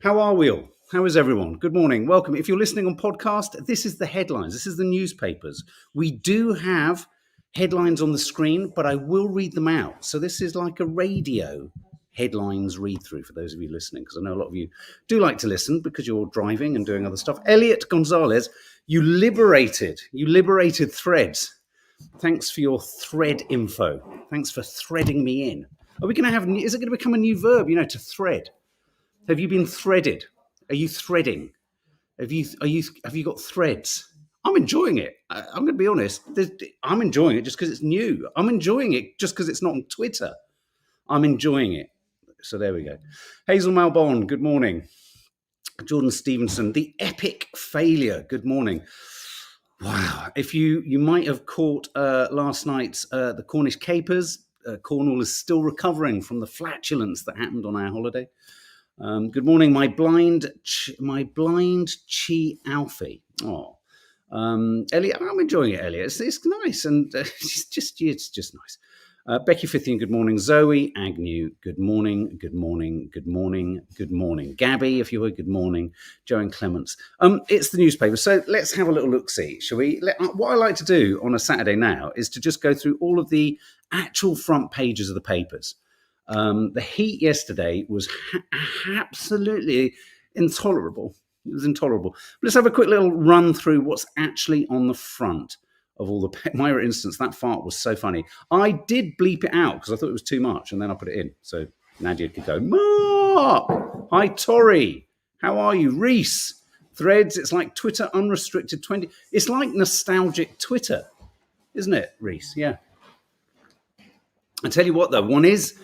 How are we all? How is everyone? Good morning. Welcome. If you're listening on podcast, this is the headlines. This is the newspapers. We do have headlines on the screen, but I will read them out. So this is like a radio headlines read through for those of you listening, because I know a lot of you do like to listen because you're driving and doing other stuff. Elliot Gonzalez, you liberated Threads. Thanks for your thread info. Thanks for threading me in. Are we going to have, is it going to become a new verb, to thread? Have you been threaded? Are you threading? Have you got threads? I'm enjoying it. I'm going to be honest. I'm enjoying it just because it's new. I'm enjoying it just because it's not on Twitter. I'm enjoying it. So there we go. Hazel Malbon, good morning. Jordan Stevenson, the epic failure. Good morning. Wow. If you might have caught last night's the Cornish capers. Cornwall is still recovering from the flatulence that happened on our holiday. Good morning, my blind chi Alfie. Oh, Elliot, I'm enjoying it, Elliot. It's nice, and it's just nice. Becky Fithian, good morning. Zoe Agnew, good morning, good morning, good morning, good morning. Gabby, if you were, good morning. Joanne Clements. It's the newspaper, so let's have a little look-see, shall we? What I like to do on a Saturday now is to just go through all of the actual front pages of the papers. The heat yesterday was absolutely intolerable. It was intolerable. But let's have a quick little run through what's actually on the front of all the Myra instance. That fart was so funny. I did bleep it out because I thought it was too much, and then I put it in. So Nadia could go, Mark! Hi, Tori. How are you? Reese. Threads, it's like Twitter unrestricted 20. It's like nostalgic Twitter, isn't it, Reese? Yeah. I tell you what, though, one is,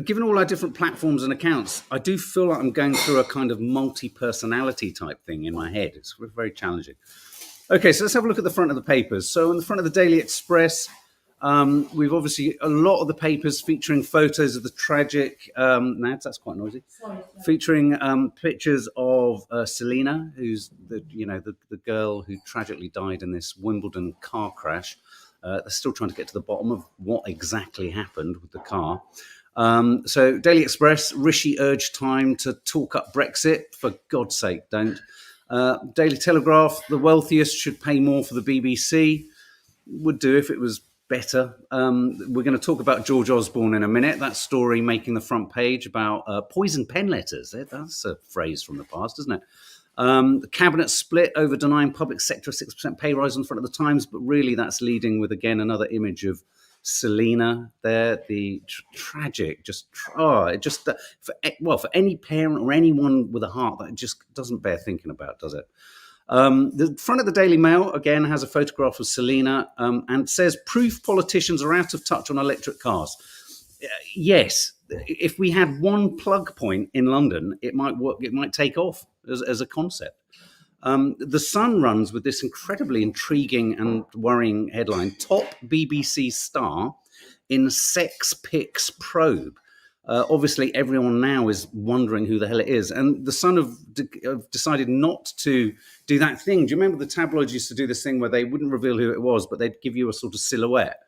given all our different platforms and accounts, I do feel like I'm going through a kind of multi-personality type thing in my head. It's very challenging. Okay, so let's have a look at the front of the papers. So on the front of the Daily Express, we've obviously a lot of the papers featuring photos of the tragic, Nads, that's quite noisy, featuring pictures of Selena, who's the girl who tragically died in this Wimbledon car crash. They're still trying to get to the bottom of what exactly happened with the car. So Daily Express, Rishi urged Time to talk up Brexit. For God's sake, don't. Daily Telegraph, the wealthiest should pay more for the BBC. Would do if it was better. We're going to talk about George Osborne in a minute. That story making the front page about poison pen letters. That's a phrase from the past, isn't it? The cabinet split over denying public sector a 6% pay rise in front of the Times, but really that's leading with, again, another image of Selena there, the tragic, for any parent or anyone with a heart, that just doesn't bear thinking about, does it? The front of the Daily Mail, again, has a photograph of Selena and says proof politicians are out of touch on electric cars. Yes, if we had one plug point in London, it might work. It might take off as a concept. The Sun runs with this incredibly intriguing and worrying headline: top BBC star in sex pics probe. Obviously, everyone now is wondering who the hell it is. And the Sun have decided not to do that thing. Do you remember the tabloids used to do this thing where they wouldn't reveal who it was, but they'd give you a sort of silhouette?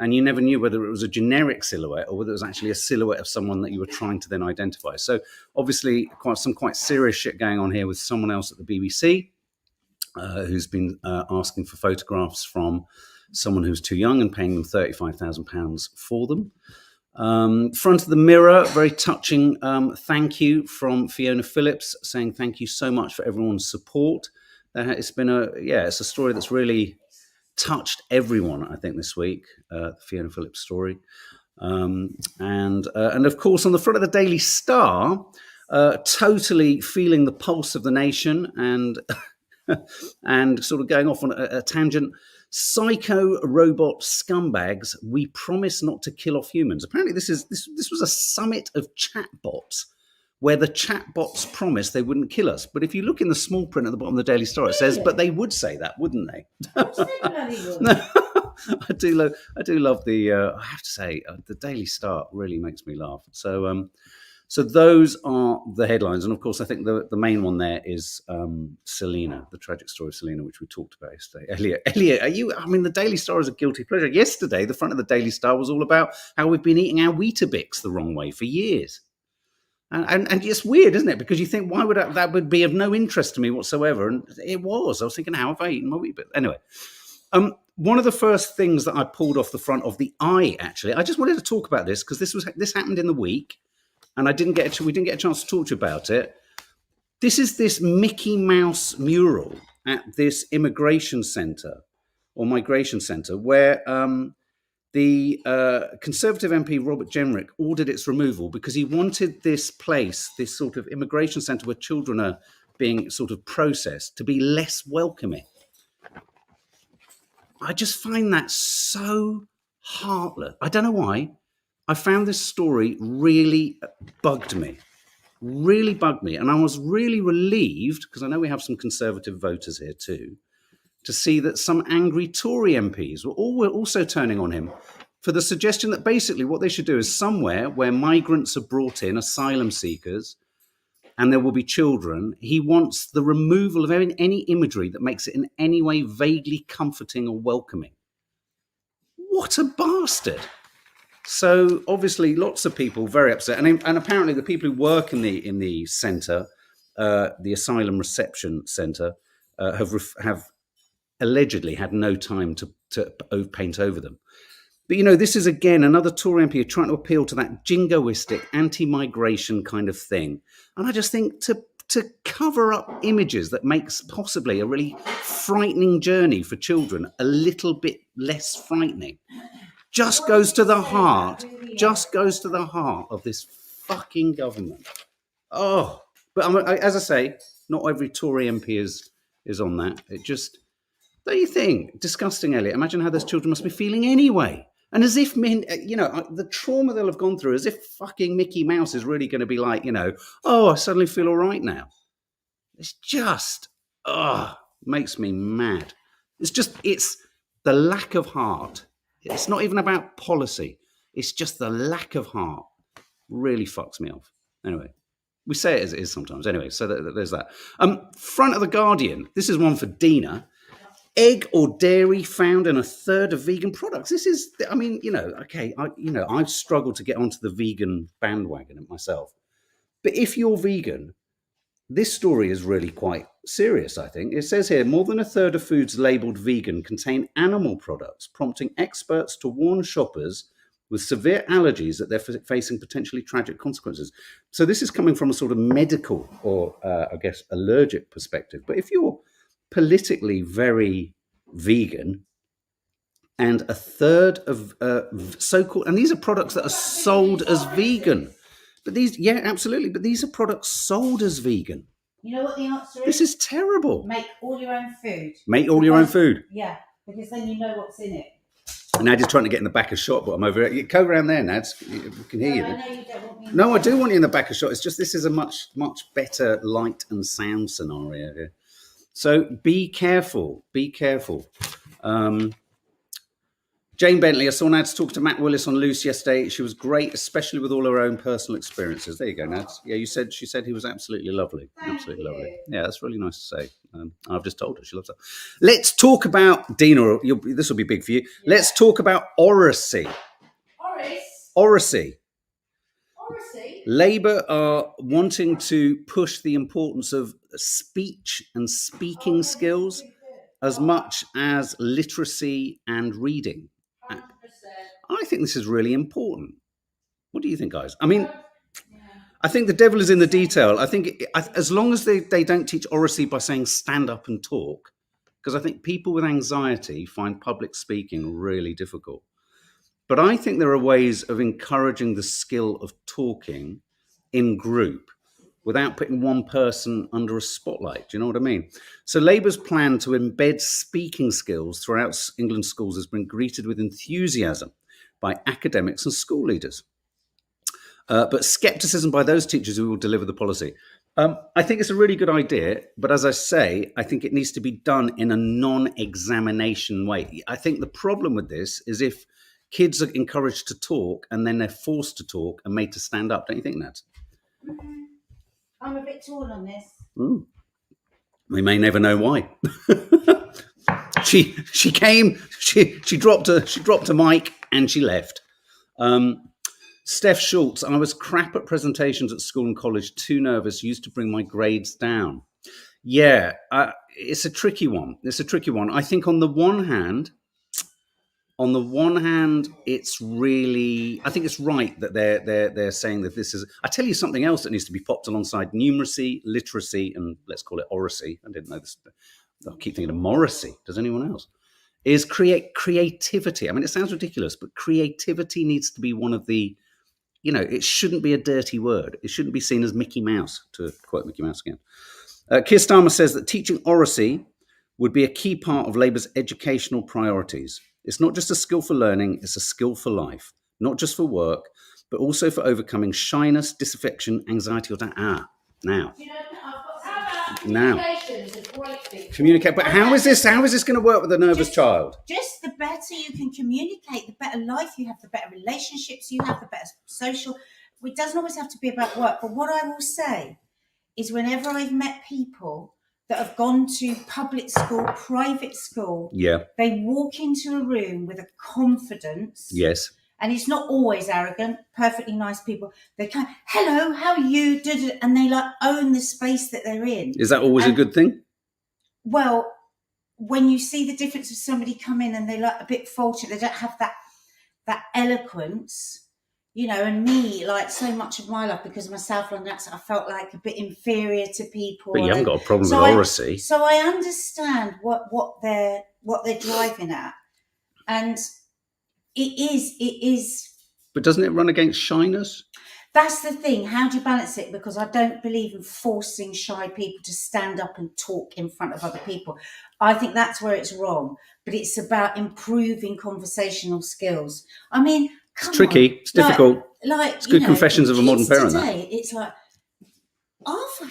And you never knew whether it was a generic silhouette or whether it was actually a silhouette of someone that you were trying to then identify. So obviously some quite serious shit going on here with someone else at the BBC who's been asking for photographs from someone who's too young and paying them £35,000 for them. Front of the Mirror, very touching thank you from Fiona Phillips, saying thank you so much for everyone's support. It's been it's a story that's really touched everyone, I think, this week, the Fiona Phillips story. And of course, on the front of the Daily Star, totally feeling the pulse of the nation and and sort of going off on a tangent. Psycho robot scumbags, we promise not to kill off humans. Apparently this was a summit of chatbots where the chatbots promised they wouldn't kill us. But if you look in the small print at the bottom of the Daily Star, it says, but they would say that, wouldn't they? I do love the, I have to say, the Daily Star really makes me laugh. So those are the headlines. And of course, I think the main one there is Selena, the tragic story of Selena, which we talked about yesterday. Elliot, the Daily Star is a guilty pleasure. Yesterday, the front of the Daily Star was all about how we've been eating our Weetabix the wrong way for years. And it's weird, isn't it? Because you think, why would that would be of no interest to me whatsoever? And it was. I was thinking, how have I eaten my wheat? But anyway, one of the first things that I pulled off the front of the eye, actually, I just wanted to talk about this because this happened in the week, and we didn't get a chance to talk to you about it. This is this Mickey Mouse mural at this immigration centre or migration centre where the Conservative MP Robert Jenrick ordered its removal because he wanted this place, this sort of immigration centre where children are being sort of processed, to be less welcoming. I just find that so heartless. I don't know why. I found this story really bugged me. And I was really relieved, because I know we have some Conservative voters here too, to see that some angry Tory MPs were also turning on him for the suggestion that basically what they should do is somewhere where migrants are brought in, asylum seekers, and there will be children, he wants the removal of any imagery that makes it in any way vaguely comforting or welcoming. What a bastard. So obviously lots of people very upset. And apparently the people who work in the centre, the asylum reception centre, have allegedly had no time to paint over them. But, this is, again, another Tory MP trying to appeal to that jingoistic anti-migration kind of thing. And I just think to cover up images that makes possibly a really frightening journey for children a little bit less frightening just goes to the heart of this fucking government. Oh, but as I say, not every Tory MP is on that. It just, don't you think? Disgusting, Elliot. Imagine how those children must be feeling anyway. And as if, the trauma they'll have gone through, as if fucking Mickey Mouse is really going to be like, I suddenly feel all right now. It's just, makes me mad. It's the lack of heart. It's not even about policy. It's just the lack of heart really fucks me off. Anyway, we say it as it is sometimes. Anyway, so there's that. Front of the Guardian. This is one for Dina. Egg or dairy found in a third of vegan products. This is, I've struggled to get onto the vegan bandwagon myself. But if you're vegan, this story is really quite serious, I think. It says here, more than a third of foods labelled vegan contain animal products, prompting experts to warn shoppers with severe allergies that they're facing potentially tragic consequences. So this is coming from a sort of medical or, allergic perspective. But if you're politically very vegan, and a third of so-called, and these are products that are sold as vegan. But absolutely. But these are products sold as vegan. You know what the answer is? This is terrible. Make all your own food. Your own food. Yeah, because then you know what's in it. Nad is trying to get in the back of shot, but I'm over it. Go around there, Nad. We can hear you. I know you don't want me. No, I do want you in the back of shot. It's just this is a much, much better light and sound scenario here. So be careful. Be careful. Jane Bentley, I saw Nads talk to Matt Willis on Loose yesterday. She was great, especially with all her own personal experiences. There you go, Nads. Yeah, she said he was absolutely lovely. Absolutely lovely. Yeah, that's really nice to say. I've just told her she loves that. Let's talk about, Dina, this will be big for you. Yeah. Let's talk about oracy. Oracy. Labour are wanting to push the importance of speech and speaking skills as much as literacy and reading. 100%. I think this is really important. What do you think, guys? I mean, I think the devil is in the detail. I think as long as they don't teach oracy by saying stand up and talk, because I think people with anxiety find public speaking really difficult. But I think there are ways of encouraging the skill of talking in group without putting one person under a spotlight. Do you know what I mean? So Labour's plan to embed speaking skills throughout England's schools has been greeted with enthusiasm by academics and school leaders. But scepticism by those teachers who will deliver the policy. I think it's a really good idea, but as I say, I think it needs to be done in a non-examination way. I think the problem with this is if kids are encouraged to talk and then they're forced to talk and made to stand up. Don't you think, Nat? I'm a bit torn on this. We may never know why. She came, she dropped a mic and she left. Steph Schultz, I was crap at presentations at school and college, too nervous, used to bring my grades down. Yeah, it's a tricky one. I think on the one hand, it's really, I think it's right that they're saying that this is. I tell you something else that needs to be popped alongside numeracy, literacy, and let's call it oracy. I didn't know this. I keep thinking of Morrissey. Does anyone else? Is creativity. I mean, it sounds ridiculous, but creativity needs to be one of the. It shouldn't be a dirty word. It shouldn't be seen as Mickey Mouse, to quote Mickey Mouse again. Keir Starmer says that teaching oracy would be a key part of Labour's educational priorities. It's not just a skill for learning, it's a skill for life, not just for work, but also for overcoming shyness, disaffection, anxiety, or now. Communication is a great thing. Communicate, but how is this going to work with a nervous child? Just the better you can communicate, the better life you have, the better relationships you have, the better social. It doesn't always have to be about work, but what I will say is whenever I've met people that have gone to public school, private school, they walk into a room with a confidence. Yes. And it's not always arrogant, perfectly nice people. They kind of, hello, how are you? And they own the space that they're in. Is that always a good thing? Well, when you see the difference of somebody come in and they're a bit faltered, they don't have that eloquence, and me, so much of my life, because of my South London accent, I felt like a bit inferior to people. But you haven't got a problem with oracy. So I understand what they're driving at. And it is. But doesn't it run against shyness? That's the thing. How do you balance it? Because I don't believe in forcing shy people to stand up and talk in front of other people. I think that's where it's wrong. But it's about improving conversational skills. I mean, it's tricky. It's difficult. It's good confessions of a modern parent. Today, it's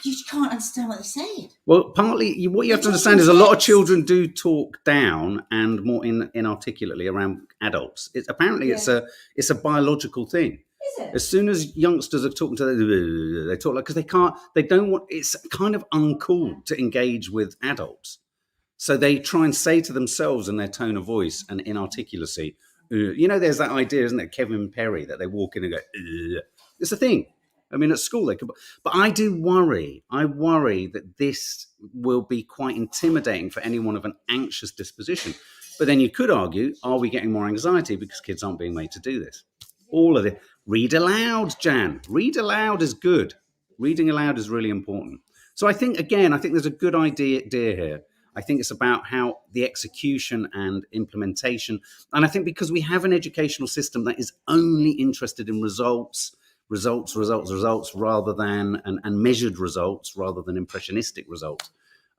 you can't understand what they're saying. Well, partly what you have to understand is a lot of children do talk down and more inarticulately around adults. It's a biological thing. Is it? As soon as youngsters are talking to them, they talk because they don't want. It's kind of uncool to engage with adults, so they try and say to themselves in their tone of voice and inarticulacy. There's that idea, isn't it, Kevin Perry, that they walk in and go. It's a thing. I mean, at school they could, but I do worry. I worry that this will be quite intimidating for anyone of an anxious disposition. But then you could argue, are we getting more anxiety because kids aren't being made to do this? All of it. Read aloud, Jan. Read aloud is good. Reading aloud is really important. So I think there's a good idea here. I think it's about how the execution and implementation. And I think because we have an educational system that is only interested in results rather than and measured results rather than impressionistic results.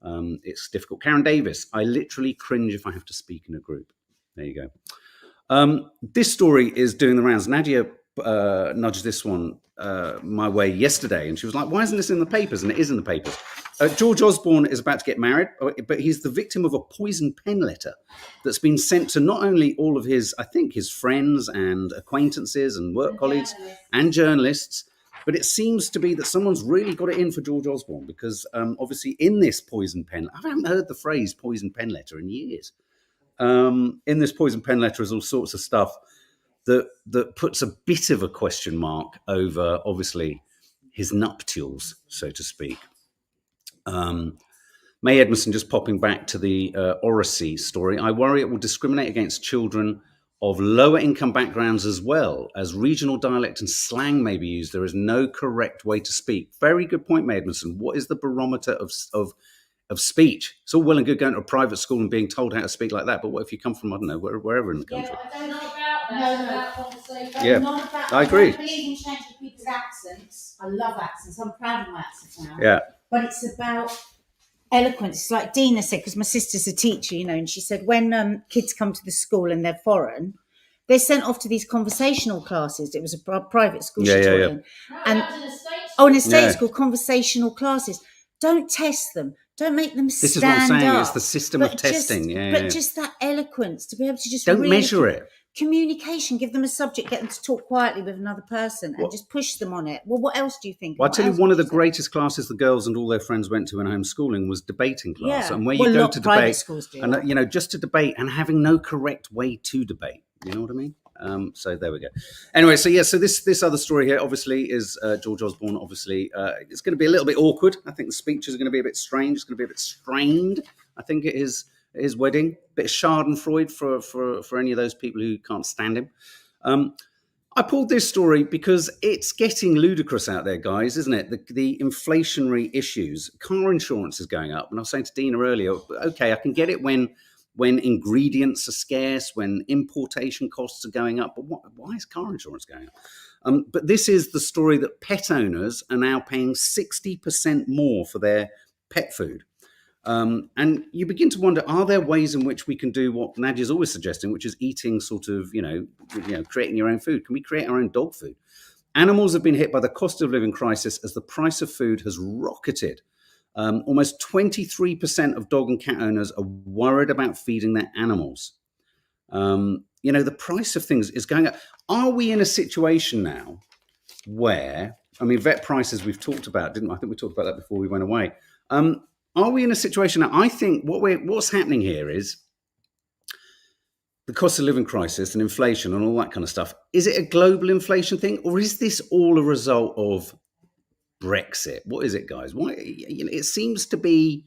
It's difficult. Karen Davis, I literally cringe if I have to speak in a group. There you go. This story is doing the rounds. Nadia nudged this one my way yesterday, and she was like, why isn't this in the papers? And it is in the papers. George Osborne is about to get married, but he's the victim of a poison pen letter that's been sent to not only all of his friends and acquaintances and work colleagues and journalists, but it seems to be that someone's really got it in for George Osborne because obviously in this poison pen, I haven't heard the phrase poison pen letter in years. In this poison pen letter is all sorts of stuff that puts a bit of a question mark over, obviously, his nuptials, so to speak. May Edmondson, just popping back to the oracy story, I worry it will discriminate against children of lower income backgrounds as well, as regional dialect and slang may be used. There is no correct way to speak. Very good point, May Edmondson. What is the barometer of speech? It's all well and good going to a private school and being told how to speak like that, but what if you come from, I don't know, wherever in the country? Yeah, I don't know about that. About conversation. Yeah, not about, I agree. I don't believe in changing people's accents. I love accents. I'm proud of my accent now. Yeah. But it's about eloquence. It's like Dina said, because my sister's a teacher, and she said when kids come to the school and they're foreign, they're sent off to these conversational classes. It was a private school she taught in. And in a state school, conversational classes. Don't test them. Don't make them stand up. This is what I'm saying. It's the system of testing. Just that eloquence to be able to just don't measure it. Communication, give them a subject, get them to talk quietly with another person and just push them on it. Well, what else do you think? Well, I'll tell you, one of the greatest classes the girls and all their friends went to in homeschooling was debating class. Yeah. And where you go to debate, schools do. and just to debate and having no correct way to debate. You know what I mean? So there we go. Anyway, so yeah, so this other story here obviously is George Osborne. Obviously, it's going to be a little bit awkward. I think the speeches are going to be a bit strange. It's going to be a bit strained. I think it is his wedding. Bit of Schadenfreude for any of those people who can't stand him. I pulled this story because it's getting ludicrous out there, guys, isn't it? The inflationary issues. Car insurance is going up. And I was saying to Dina earlier, okay, I can get it when ingredients are scarce, when importation costs are going up. But why is car insurance going up? But this is the story that pet owners are now paying 60% more for their pet food. And you begin to wonder, are there ways in which we can do what Nadia's always suggesting, which is eating sort of, creating your own food? Can we create our own dog food? Animals have been hit by the cost of living crisis as the price of food has rocketed. Almost 23% of dog and cat owners are worried about feeding their animals. The price of things is going up. Are we in a situation now where, vet prices we've talked about, didn't we? I think we talked about that before we went away. Are we in a situation now? I think what's happening here is the cost of living crisis and inflation and all that kind of stuff. Is it a global inflation thing, or is this all a result of Brexit? What is it, guys? Why? It seems to be,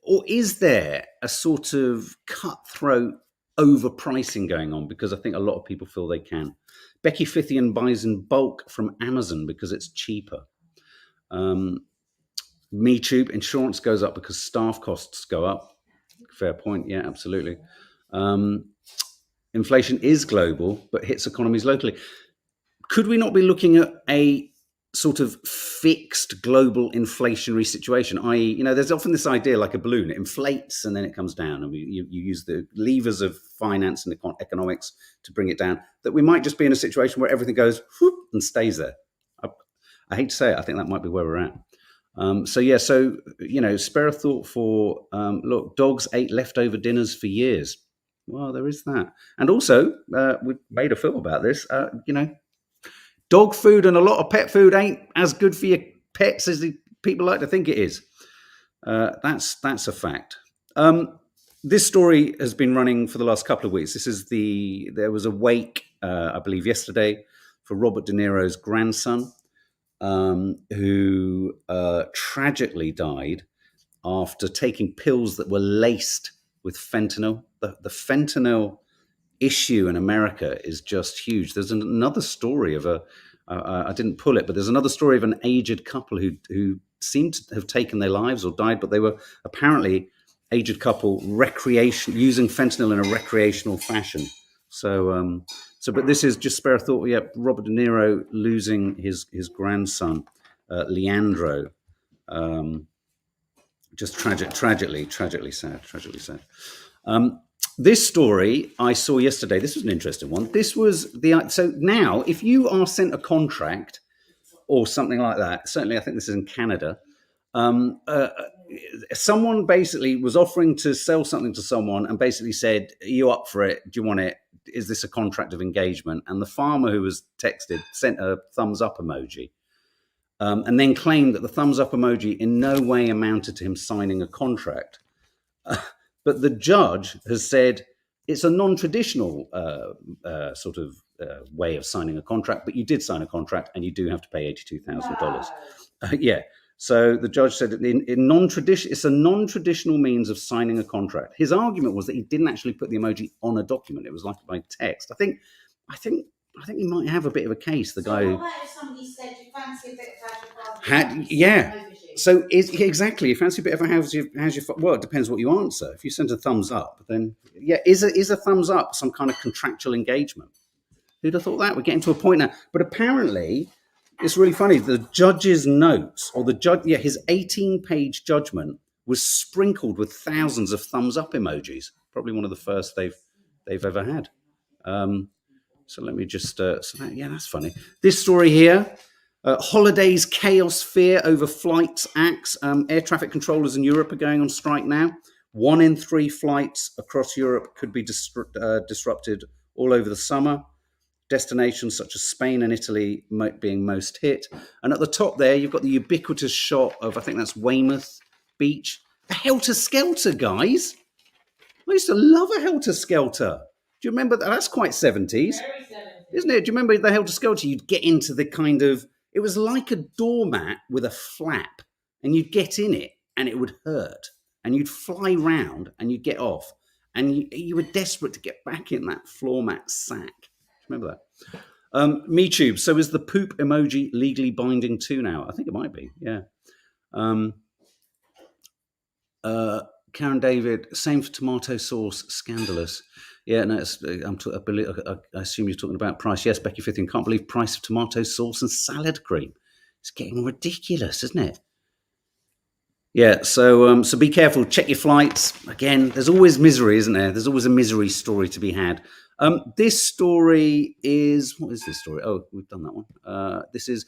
or is there a sort of cutthroat overpricing going on? Because I think a lot of people feel they can. Becky Fithian buys in bulk from Amazon because it's cheaper. Me Too, insurance goes up because staff costs go up. Fair point. Yeah, absolutely. Inflation is global, but hits economies locally. Could we not be looking at a sort of fixed global inflationary situation? I.e., there's often this idea like a balloon, it inflates and then it comes down, and you use the levers of finance and economics to bring it down, that we might just be in a situation where everything goes whoop and stays there. I hate to say it, I think that might be where we're at. Spare a thought for, look, dogs ate leftover dinners for years. Well, there is that. And also, we made a film about this, dog food and a lot of pet food ain't as good for your pets as people like to think it is. That's a fact. This story has been running for the last couple of weeks. There was a wake, I believe yesterday, for Robert De Niro's grandson, who tragically died after taking pills that were laced with fentanyl. The fentanyl issue in America is just huge. There's another story of I didn't pull it, but there's another story of an aged couple who seemed to have taken their lives or died, but they were apparently aged couple using fentanyl in a recreational fashion. But this is just spare a thought. Yeah, Robert De Niro losing his grandson, Leandro. Just tragically sad. This story I saw yesterday. This was an interesting one. This was so now if you are sent a contract or something like that, certainly I think this is in Canada. Someone basically was offering to sell something to someone and basically said, "Are you up for it? Do you want it? Is this a contract of engagement?" And the farmer who was texted sent a thumbs up emoji, and then claimed that the thumbs up emoji in no way amounted to him signing a contract. But the judge has said it's a non-traditional way of signing a contract, but you did sign a contract and you do have to pay $82,000. Yeah. So the judge said it's a non-traditional means of signing a contract. His argument was that he didn't actually put the emoji on a document. It was like by text. I think he might have a bit of a case. The guy. What about if somebody said you fancy a bit of how's your yeah. So exactly, you fancy a bit of how's your well, it depends what you answer. If you send a thumbs up, then yeah, is a thumbs up some kind of contractual engagement? Who'd have thought that? We're getting to a point now. But apparently, it's really funny. The judge's notes, or his 18-page judgment was sprinkled with thousands of thumbs up emojis. Probably one of the first they've ever had. So let me just. That's funny. This story here. Holidays, chaos, fear over flights acts. Air traffic controllers in Europe are going on strike now. 1 in 3 flights across Europe could be disrupted all over the summer. Destinations such as Spain and Italy being most hit. And at the top there, you've got the ubiquitous shot of, I think that's Weymouth Beach. A helter-skelter, guys. I used to love a helter-skelter. Do you remember that? That's quite 70s, Very 70s. isn't it? Do you remember the Helter Skelter? You'd get into the kind of, it was like a doormat with a flap, and you'd get in it and it would hurt, and you'd fly round and you'd get off, and you were desperate to get back in that floor mat sack. Do you remember that? MeTube. So is the poop emoji legally binding too now? I think it might be. Yeah. Karen David, same for tomato sauce, scandalous. Yeah, no, I assume you're talking about price. Yes, Becky Fithian, can't believe price of tomato sauce and salad cream. It's getting ridiculous, isn't it? Yeah, so be careful. Check your flights. Again, there's always misery, isn't there? There's always a misery story to be had. This story is, what is this story? Oh, we've done that one. This is,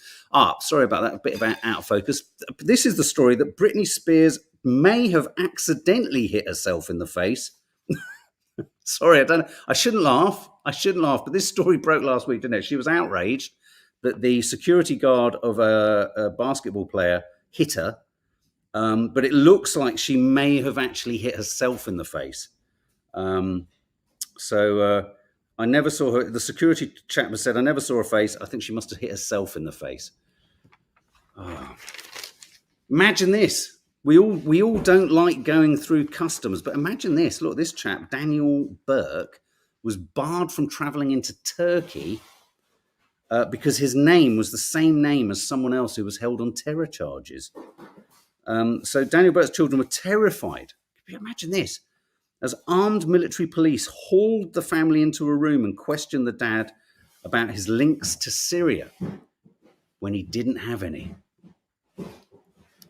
sorry about that, a bit about out of focus. This is the story that Britney Spears may have accidentally hit herself in the face. Sorry, I shouldn't laugh, but this story broke last week, didn't it? She was outraged that the security guard of a basketball player hit her, but it looks like she may have actually hit herself in the face. So I never saw her. The security chap said, I never saw her face. I think she must have hit herself in the face. Oh. Imagine this. We all don't like going through customs, but imagine this. Look, this chap, Daniel Burke, was barred from traveling into Turkey because his name was the same name as someone else who was held on terror charges. So Daniel Burke's children were terrified. Can you imagine this? As armed military police hauled the family into a room and questioned the dad about his links to Syria when he didn't have any.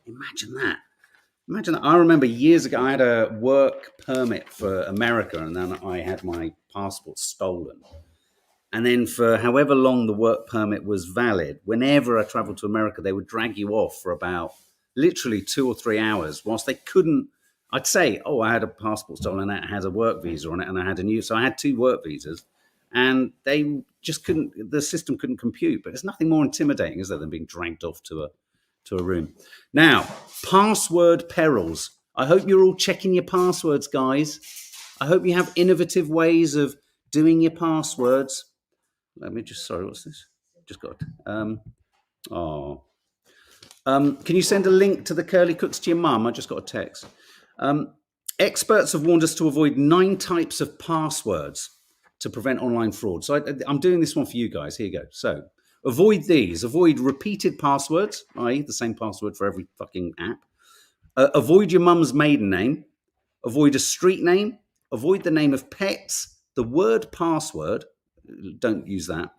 Imagine that. Imagine that. I remember years ago, I had a work permit for America, and then I had my passport stolen. And then for however long the work permit was valid, whenever I traveled to America, they would drag you off for about literally 2 or 3 hours whilst they couldn't. I'd say, I had a passport stolen, and it had a work visa on it, and I had so I had 2 work visas, and they just couldn't, the system couldn't compute. But there's nothing more intimidating, is there, than being dragged off to a room. Now, password perils. I hope you're all checking your passwords, guys. I hope you have innovative ways of doing your passwords. Let me just, sorry, what's this? Just got, can you send a link to the curly cooks to your mum? I just got a text. Experts have warned us to avoid 9 types of passwords to prevent online fraud. So I'm doing this one for you guys. Here you go. So avoid these. Avoid repeated passwords, i.e. the same password for every fucking app. Avoid your mum's maiden name. Avoid a street name. Avoid the name of pets. The word password, don't use that.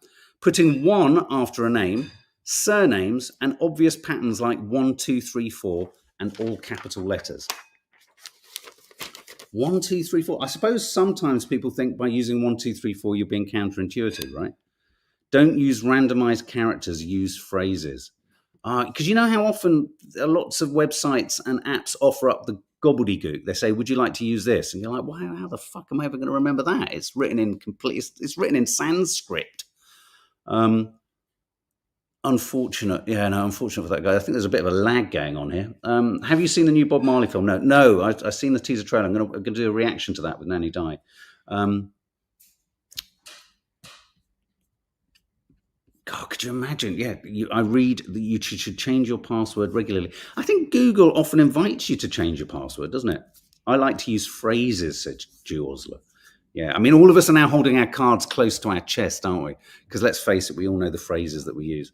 Putting 1 after a name. Surnames and obvious patterns like 1, 2, 3, 4 and all capital letters. 1, 2, 3, 4. I suppose sometimes people think by using 1, 2, 3, 4 you're being counterintuitive, right? Don't use randomized characters, use phrases. Because you know how often lots of websites and apps offer up the gobbledygook. They say, would you like to use this? And you're like, wow, how the fuck am I ever going to remember that? It's written in it's written in Sanskrit. Unfortunate for that guy. I think there's a bit of a lag going on here. Have you seen the new Bob Marley film? No, I've seen the teaser trailer. I'm going to do a reaction to that with Nanny Di. God, could you imagine? Yeah, I read that you should change your password regularly. I think Google often invites you to change your password, doesn't it? I like to use phrases, said Jules. Yeah, I mean, all of us are now holding our cards close to our chest, aren't we? Because let's face it, we all know the phrases that we use.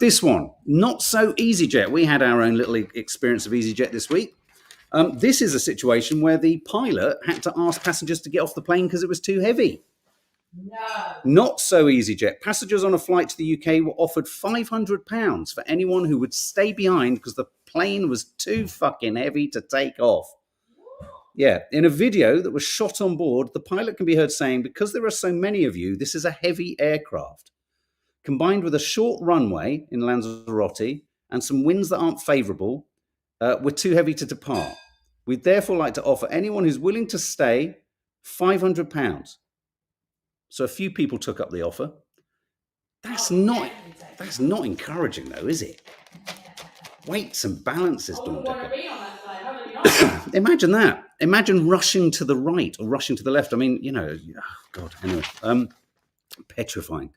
This one, not so EasyJet. We had our own little experience of EasyJet this week. This is a situation where the pilot had to ask passengers to get off the plane because it was too heavy. No. Not so EasyJet. Passengers on a flight to the UK were offered £500 for anyone who would stay behind because the plane was too fucking heavy to take off. Yeah, in a video that was shot on board, the pilot can be heard saying, because there are so many of you, this is a heavy aircraft. Combined with a short runway in Lanzarote and some winds that aren't favourable, we're too heavy to depart. We'd therefore like to offer anyone who's willing to stay £500. So a few people took up the offer. That's not encouraging though, is it? Weights and balances, I wouldn't want to be on that side. How many Imagine that. Imagine rushing to the right or rushing to the left. I mean, oh God. Anyway, petrifying.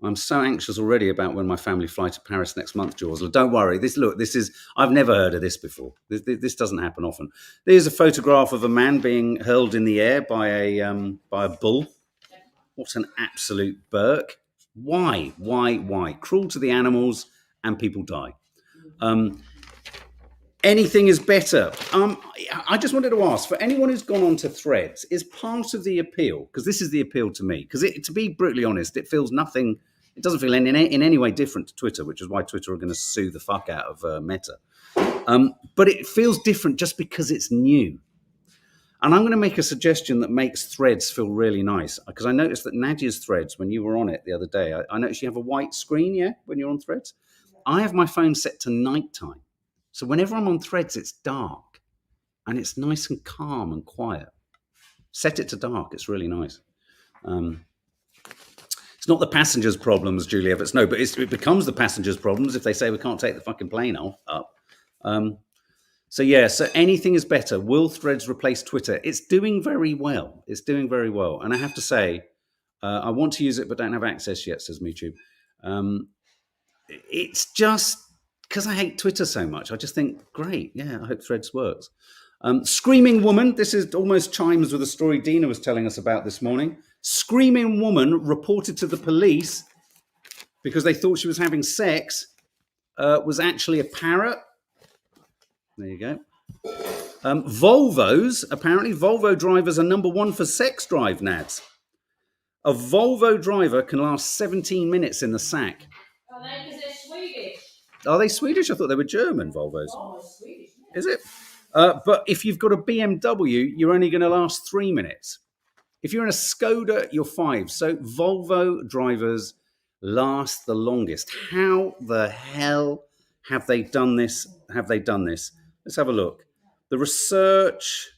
I'm so anxious already about when my family fly to Paris next month, Jaws. Don't worry. I've never heard of this before. This doesn't happen often. There's a photograph of a man being hurled in the air by a bull. What an absolute Burke. Why? Cruel to the animals and people die. Anything is better. I just wanted to ask, for anyone who's gone on to Threads, is part of the appeal, because this is the appeal to me, because to be brutally honest, it doesn't feel in any way different to Twitter, which is why Twitter are going to sue the fuck out of Meta. But it feels different just because it's new. And I'm going to make a suggestion that makes Threads feel really nice, because I noticed that Nadia's Threads, when you were on it the other day, I noticed you have a white screen, when you're on Threads. I have my phone set to nighttime. So whenever I'm on Threads, it's dark and it's nice and calm and quiet. Set it to dark. It's really nice. It's not the passengers' problems, Julie Everts. No, but it becomes the passengers' problems if they say we can't take the fucking plane up. So anything is better. Will Threads replace Twitter? It's doing very well. And I have to say, I want to use it but don't have access yet, says MeTube. It's just because I hate Twitter so much. I just think, great, I hope Threads works. Screaming woman. This is almost chimes with a story Dina was telling us about this morning. Screaming woman reported to the police because they thought she was having sex. Was actually a parrot. There you go. Volvos. Apparently, Volvo drivers are number one for sex drive, Nads. A Volvo driver can last 17 minutes in the sack. Oh, no, because they're Swedish. Are they Swedish? I thought they were German, Volvos. Oh, Swedish. Yeah. Is it? But if you've got a BMW, you're only going to last 3 minutes. If you're in a Skoda, you're 5. So Volvo drivers last the longest. How the hell have they done this? Let's have a look. The research.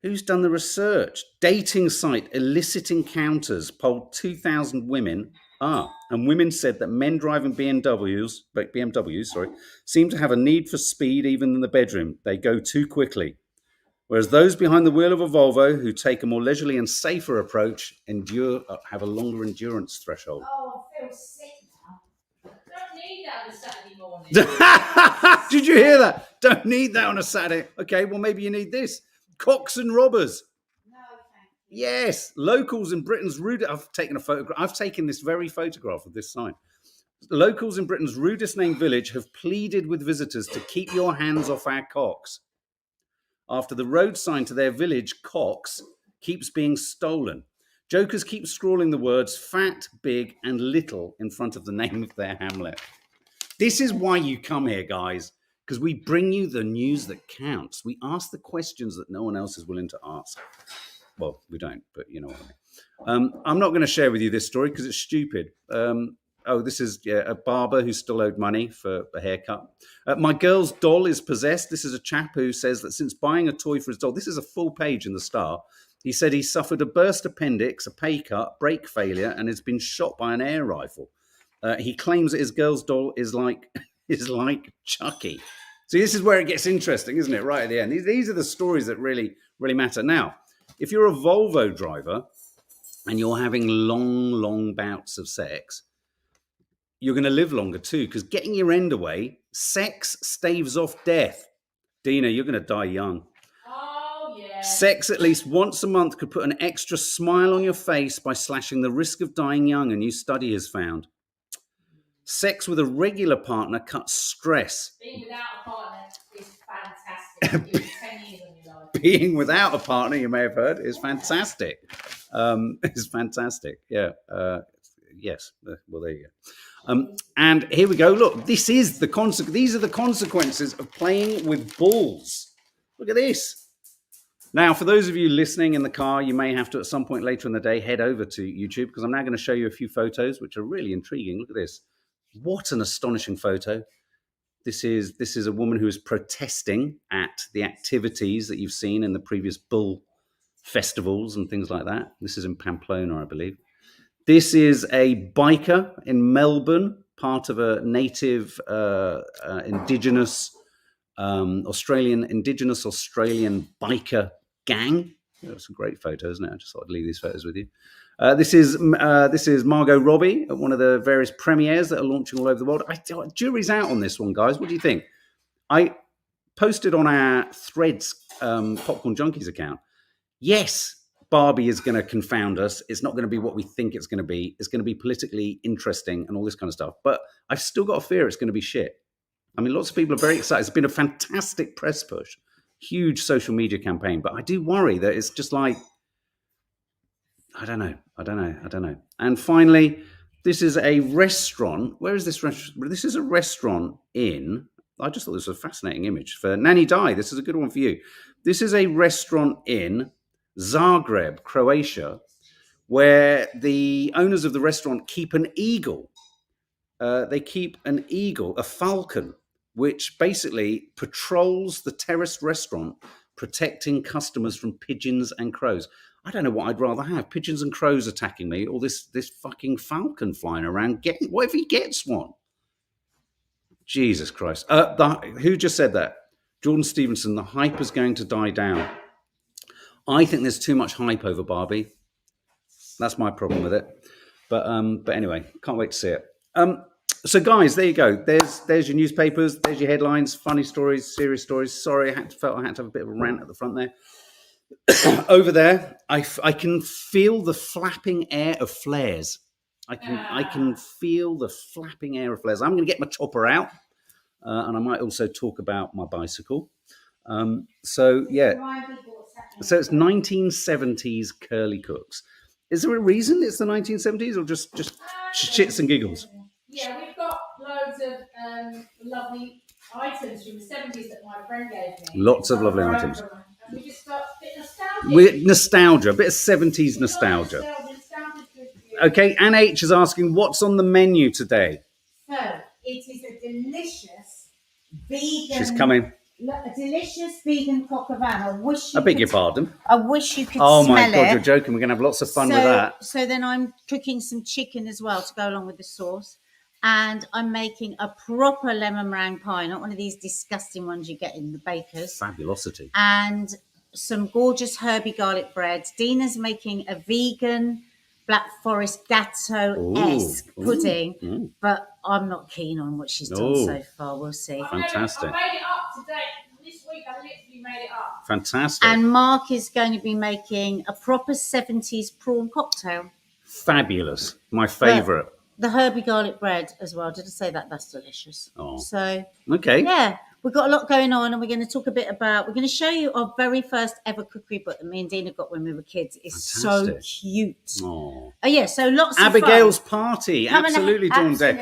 Who's done the research? Dating site Illicit Encounters polled 2,000 women. And women said that men driving BMWs, seem to have a need for speed even in the bedroom. They go too quickly. Whereas those behind the wheel of a Volvo who take a more leisurely and safer approach have a longer endurance threshold. Oh, I feel sick now. Don't need that on a Saturday morning. Did you hear that? Don't need that on a Saturday. Okay, well, maybe you need this. Cocks and robbers. No, thank you. Yes, locals in Britain's rude. I've taken a photograph. I've taken this very photograph of this sign. Locals in Britain's rudest named village have pleaded with visitors to keep your hands off our cocks after the road sign to their village, Cocks, keeps being stolen. Jokers keep scrawling the words fat, big, and little in front of the name of their hamlet. This is why you come here, guys, because we bring you the news that counts. We ask the questions that no one else is willing to ask. Well, we don't, but you know what I mean. I'm not going to share with you this story because it's stupid. This is a barber who still owed money for a haircut. My girl's doll is possessed. This is a chap who says that since buying a toy for his doll, this is a full page in the Star. He said he suffered a burst appendix, a pay cut, brake failure, and has been shot by an air rifle. He claims that his girl's doll is like Chucky. See, this is where it gets interesting, isn't it? Right at the end. These are the stories that really, really matter. Now, if you're a Volvo driver and you're having long bouts of sex, you're going to live longer too, because getting your end away, sex staves off death. Dina, you're going to die young. Oh, yeah. Sex at least once a month could put an extra smile on your face by slashing the risk of dying young, a new study has found. Sex with a regular partner cuts stress. Being without a partner is fantastic. It's 10 years on your life. Being without a partner, you may have heard, is fantastic. It's fantastic. Yeah. Yes. Well, there you go. And here we go. Look, these are the consequences of playing with balls. Look at this. Now, for those of you listening in the car, you may have to, at some point later in the day, head over to YouTube, because I'm now going to show you a few photos, which are really intriguing. Look at this. What an astonishing photo. This is a woman who is protesting at the activities that you've seen in the previous bull festivals and things like that. This is in Pamplona, I believe. This is a biker in Melbourne, part of a native indigenous Indigenous Australian biker gang. That's a great photo, isn't it? I just thought I'd leave these photos with you. This is Margot Robbie at one of the various premieres that are launching all over the world. Jury's out on this one, guys. What do you think? I posted on our Threads Popcorn Junkies account. Yes, Barbie is going to confound us. It's not going to be what we think it's going to be. It's going to be politically interesting and all this kind of stuff. But I've still got a fear it's going to be shit. I mean, lots of people are very excited. It's been a fantastic press push, huge social media campaign. But I do worry that it's just like, I don't know. And finally, this is a restaurant. Where is this restaurant? This is a restaurant in, I just thought this was a fascinating image. For Nanny Di, this is a good one for you. This is a restaurant in Zagreb, Croatia, where the owners of the restaurant keep an eagle. They keep an eagle, a falcon, which basically patrols the terraced restaurant, protecting customers from pigeons and crows. I don't know what I'd rather have, pigeons and crows attacking me, or this fucking falcon flying around. What if he gets one? Jesus Christ. Who just said that? Jordan Stevenson, the hype is going to die down. I think there's too much hype over Barbie. That's my problem with it. But anyway, can't wait to see it. So guys, there you go. There's your newspapers. There's your headlines. Funny stories, serious stories. Sorry, felt I had to have a bit of a rant at the front there. Over there, I can feel the flapping air of flares. I can feel the flapping air of flares. I'm going to get my chopper out, and I might also talk about my bicycle. So it's 1970s curly cooks. Is there a reason it's the 1970s, or just shits and giggles? Yeah, we've got loads of lovely items from the 70s that my friend gave me. Lots of lovely items. And we just got a bit nostalgic. Nostalgia, a bit of 70s nostalgia. Okay, Anne H is asking, what's on the menu today? So, it is a delicious vegan... She's coming. A delicious vegan coq au vin. I beg your pardon. I wish you could smell it. Oh my God, it. you're joking. We're going to have lots of fun with that. So then I'm cooking some chicken as well to go along with the sauce. And I'm making a proper lemon meringue pie, not one of these disgusting ones you get in the bakers. Fabulosity. And some gorgeous herby garlic bread. Dina's making a vegan Black Forest Gatto-esque pudding, but I'm not keen on what she's done so far. We'll see. Fantastic. I made it up today. This week I literally made it up. Fantastic. And Mark is going to be making a proper 70s prawn cocktail. Fabulous. My favourite. The herby garlic bread as well. Did I say that? That's delicious. Oh. So, okay. Yeah, we've got a lot going on, and we're going to talk a bit about, we're going to show you our very first ever cookery book that me and Dina got when we were kids. It's so cute. Oh, yeah, so lots of Abigail's fun. Party. Absolutely, Dawn Decker.